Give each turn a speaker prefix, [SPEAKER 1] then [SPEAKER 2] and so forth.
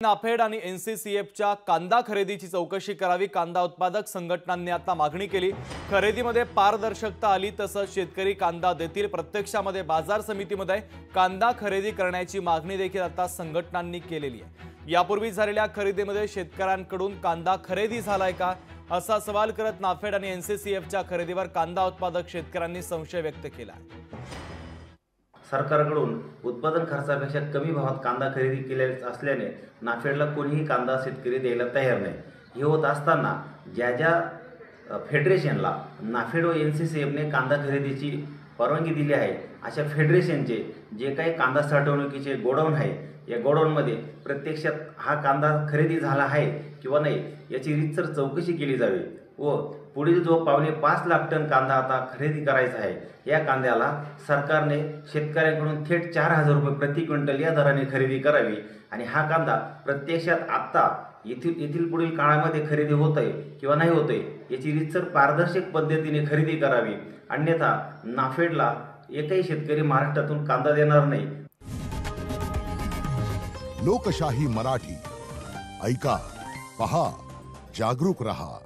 [SPEAKER 1] नाफेड आणि एनसीसीएफच्या कांदा खरेदीची चौकशी करावी। कांदा उत्पादक संघटनांनी आता मागणी केली। खरेदीमध्ये पारदर्शकता आली तसंच शेतकरी कांदा देतील। प्रत्यक्षामध्ये बाजार समितीमध्ये कांदा खरेदी करण्याची मागणी देखील आता संघटनांनी केलेली आहे। यापूर्वी झालेल्या खरेदीमध्ये शेतकऱ्यांकडून कांदा खरेदी झालाय का असा सवाल करत नाफेड आणि एनसीसीएफच्या खरेदीवर कांदा उत्पादक शेतकऱ्यांनी संशय व्यक्त केला आहे।
[SPEAKER 2] सरकारकडून उत्पादन खर्चापेक्षा कमी भावात कांदा खरेदी केलेला असल्याने नाफेडला कोणीही कांदा शेतकरी द्यायला तयार नाही। हे होत असताना ज्या फेडरेशनला नाफेड व एनसीसीएफने कांदा खरेदीची परवानगी दिली आहे अशा फेडरेशनचे जे काही कांदा साठवणुकीचे गोडाऊन आहे या गोडाऊनमध्ये प्रत्यक्षात हा कांदा खरेदी झाला आहे किंवा नाही याची रीतसर चौकशी केली जावी व पुढील जो 5.5 लाख टन कांदा आता खरेदी करायचा आहे या कांद्याला सरकारने शेतकऱ्यांकडून थेट 4,000 रुपये प्रति क्विंटल या दराने खरेदी करावी आणि हा कांदा प्रत्यक्षात आता येथील पुढील काळामध्ये खरेदी होतंय किंवा नाही होतंय याची रीतसर पारदर्शक पद्धतीने खरेदी करावी। अन्यथा नाफेडला एकही शेतकरी महाराष्ट्रातून कांदा देणार नाही।
[SPEAKER 3] लोकशाही मराठी ऐका, पहा, जागरूक रहा।